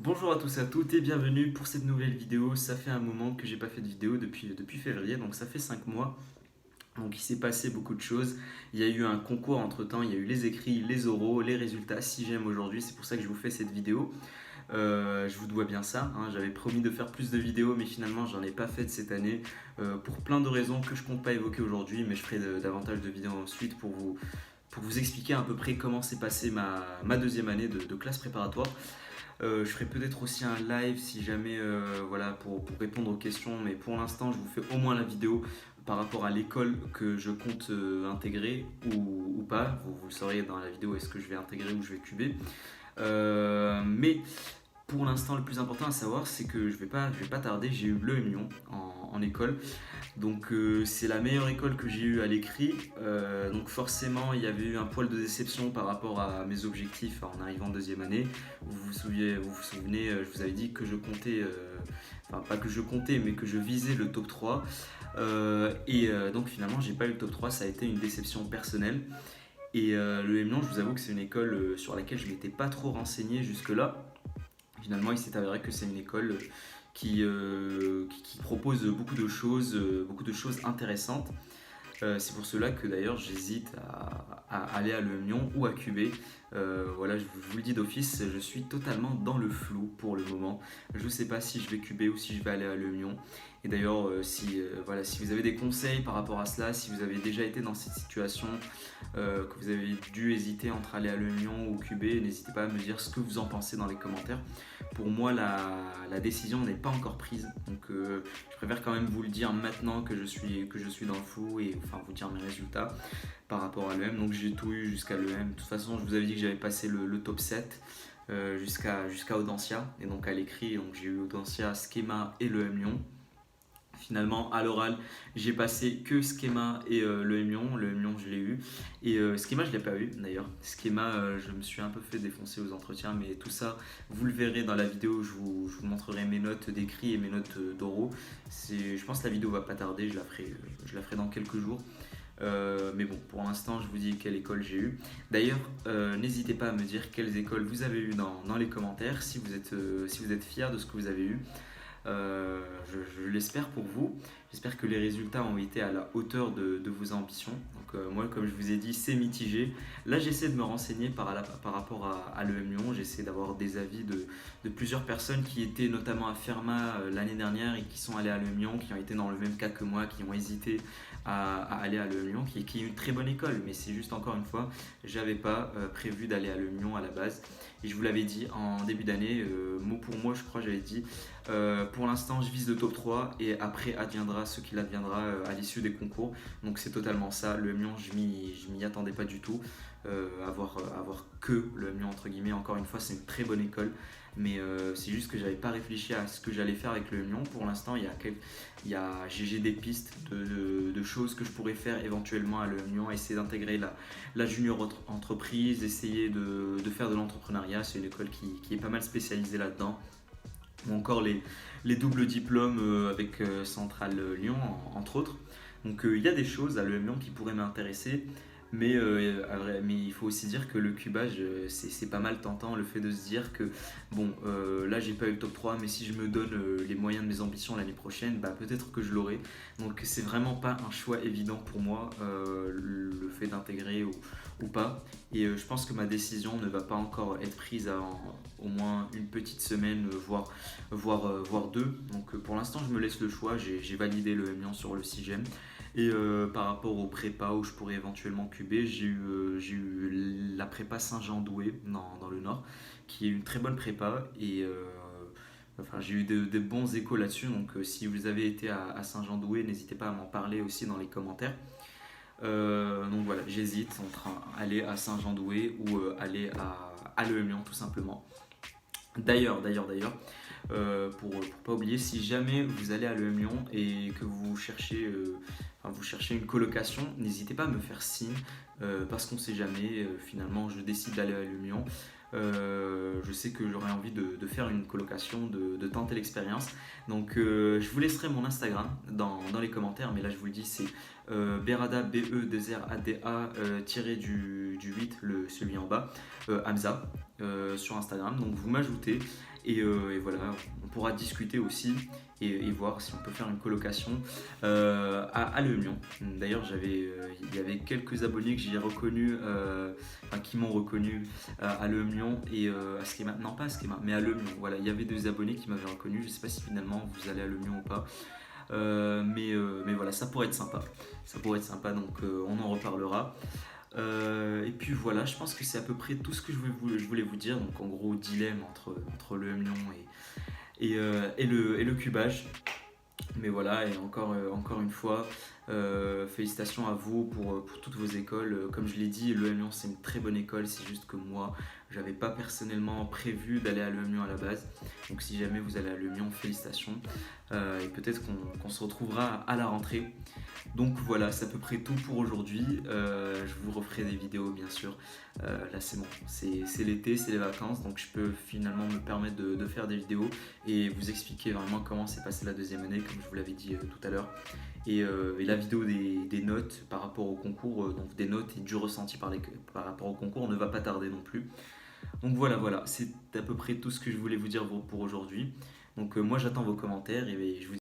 Bonjour à tous et à toutes et bienvenue pour cette nouvelle vidéo. Ça fait un moment que j'ai pas fait de vidéo depuis février, donc ça fait 5 mois. Donc il s'est passé beaucoup de choses. Il y a eu un concours entre temps, il y a eu les écrits, les oraux, les résultats, si j'aime aujourd'hui. C'est pour ça que je vous fais cette vidéo. Je vous dois bien ça, hein. J'avais promis de faire plus de vidéos, mais finalement j'en ai pas fait cette année pour plein de raisons que je compte pas évoquer aujourd'hui, mais je ferai davantage de vidéos ensuite pour vous expliquer à peu près comment s'est passée ma deuxième année de classe préparatoire. Je ferai peut-être aussi un live si jamais, voilà, pour répondre aux questions, mais pour l'instant, je vous fais au moins la vidéo par rapport à l'école que je compte intégrer ou pas. Vous le saurez dans la vidéo, est-ce que je vais intégrer ou je vais cuber. Mais pour l'instant, le plus important à savoir, c'est que je vais pas tarder. J'ai eu le Lyon en école. Donc c'est la meilleure école que j'ai eue à l'écrit. Donc forcément, il y avait eu un poil de déception par rapport à mes objectifs en arrivant en deuxième année. Vous vous souvenez, je vous avais dit que je comptais, enfin pas que je comptais, mais que je visais le top 3. Donc finalement, j'ai pas eu le top 3. Ça a été une déception personnelle. Et le Lyon, je vous avoue que c'est une école sur laquelle je m'étais pas trop renseigné jusque-là. Finalement, il s'est avéré que c'est une école qui propose beaucoup de choses intéressantes. C'est pour cela que d'ailleurs j'hésite à aller à Le Lyon ou à QB. Voilà, je vous le dis d'office, je suis totalement dans le flou pour le moment. Je ne sais pas si je vais QB ou si je vais aller à Le Lyon. Et d'ailleurs, voilà, si vous avez des conseils par rapport à cela, si vous avez déjà été dans cette situation, que vous avez dû hésiter entre aller à Le Lyon ou QB, n'hésitez pas à me dire ce que vous en pensez dans les commentaires. Pour moi, la décision n'est pas encore prise. Donc, je préfère quand même vous le dire maintenant que je suis dans le flou et enfin vous dire mes résultats par rapport à l'EM. Donc, j'ai tout eu jusqu'à l'EM. De toute façon, je vous avais dit que j'avais passé le top 7 jusqu'à Audencia. Et donc, à l'écrit, donc, j'ai eu Audencia, Schema et le M Lyon. Finalement, à l'oral, j'ai passé que Schema et le M Lyon. Le M Lyon, je l'ai eu. Et Schema, je ne l'ai pas eu d'ailleurs. Schema, je me suis un peu fait défoncer aux entretiens, mais tout ça, vous le verrez dans la vidéo. Je vous montrerai mes notes d'écrit et mes notes d'oraux. Je pense que la vidéo va pas tarder, je la ferai dans quelques jours. Mais bon, pour l'instant, je vous dis quelle école j'ai eu. D'ailleurs, n'hésitez pas à me dire quelles écoles vous avez eues dans les commentaires, si vous êtes fiers de ce que vous avez eu. Je l'espère pour vous. J'espère que les résultats ont été à la hauteur de vos ambitions. Donc, moi, comme je vous ai dit, c'est mitigé. Là, j'essaie de me renseigner par rapport à l'EM Lyon. J'essaie d'avoir des avis de plusieurs personnes qui étaient notamment à Fermat l'année dernière et qui sont allées à l'EM Lyon, qui ont été dans le même cas que moi, qui ont hésité à aller à l'EM Lyon, qui est une très bonne école. Mais c'est juste encore une fois, j'avais pas prévu d'aller à l'EM Lyon à la base. Et je vous l'avais dit en début d'année, mot pour mot, je crois, j'avais dit pour l'instant, je vise le top 3 et après adviendra ce qu'il adviendra à l'issue des concours. Donc c'est totalement ça. Le Lyon, je m'y attendais pas du tout. Avoir que le Lyon entre guillemets. Encore une fois, c'est une très bonne école, mais c'est juste que j'avais pas réfléchi à ce que j'allais faire avec le Lyon. Pour l'instant, j'ai des pistes de choses que je pourrais faire éventuellement à le Lyon. Essayer d'intégrer la junior entreprise, essayer de faire de l'entrepreneuriat. C'est une école qui est pas mal spécialisée là-dedans, ou encore les doubles diplômes avec Centrale Lyon, entre autres. Donc il y a des choses à l'EM Lyon qui pourraient m'intéresser, mais il faut aussi dire que le cubage, c'est pas mal tentant, le fait de se dire que, bon, là j'ai pas eu le top 3, mais si je me donne les moyens de mes ambitions l'année prochaine, bah, peut-être que je l'aurai. Donc c'est vraiment pas un choix évident pour moi, le fait d'intégrer ou pas. Et je pense que ma décision ne va pas encore être prise avant au moins une petite semaine, voire deux. Donc pour l'instant, je me laisse le choix. J'ai validé le Lyon sur le 6ème. Et par rapport aux prépas où je pourrais éventuellement cuber, j'ai eu la prépa Saint-Jean-Douai dans le Nord, qui est une très bonne prépa. Et enfin, j'ai eu de bons échos là-dessus. Donc si vous avez été à Saint-Jean-Douai, n'hésitez pas à m'en parler aussi dans les commentaires. Donc voilà, j'hésite entre aller à Saint-Jean-Douai ou aller à l'EM Lyon tout simplement. D'ailleurs, pour pas oublier, si jamais vous allez à l'EM Lyon et que vous cherchez une colocation, n'hésitez pas à me faire signe parce qu'on sait jamais. Finalement, je décide d'aller à l'EM Lyon. Je sais que j'aurais envie de faire une colocation, de tenter l'expérience. Donc, je vous laisserai mon Instagram dans les commentaires, mais là, je vous le dis, c'est Berada, B-E-2-R-A-D-A, tiré du 8, celui en bas, Hamza, sur Instagram. Donc, vous m'ajoutez Et voilà, on pourra discuter aussi et voir si on peut faire une colocation à Le Mans. D'ailleurs, il y avait quelques abonnés que j'ai reconnus, enfin, qui m'ont reconnu à Le Mans et à Schema. Non, pas à Schema, mais à Le Mans. Voilà, il y avait deux abonnés qui m'avaient reconnu. Je ne sais pas si finalement vous allez à Le Mans ou pas. Mais voilà, ça pourrait être sympa. Ça pourrait être sympa, donc on en reparlera. Et puis voilà, je pense que c'est à peu près tout ce que je voulais vous dire. Donc en gros, dilemme entre le Lyon et le cubage. Mais voilà, et encore une fois, félicitations à vous pour toutes vos écoles. Comme je l'ai dit, le Lyon c'est une très bonne école, c'est juste que moi, j'avais pas personnellement prévu d'aller à l'EM Lyon à la base. Donc si jamais vous allez à l'EM Lyon, félicitations. Et peut-être qu'on se retrouvera à la rentrée. Donc voilà, c'est à peu près tout pour aujourd'hui. Je vous referai des vidéos bien sûr. Là c'est bon, c'est l'été, c'est les vacances, donc je peux finalement me permettre de faire des vidéos et vous expliquer vraiment comment s'est passée la deuxième année, comme je vous l'avais dit tout à l'heure. Et la vidéo des notes par rapport au concours, donc des notes et du ressenti par rapport au concours, ne va pas tarder non plus. Donc voilà, c'est à peu près tout ce que je voulais vous dire pour aujourd'hui. Donc moi j'attends vos commentaires et je vous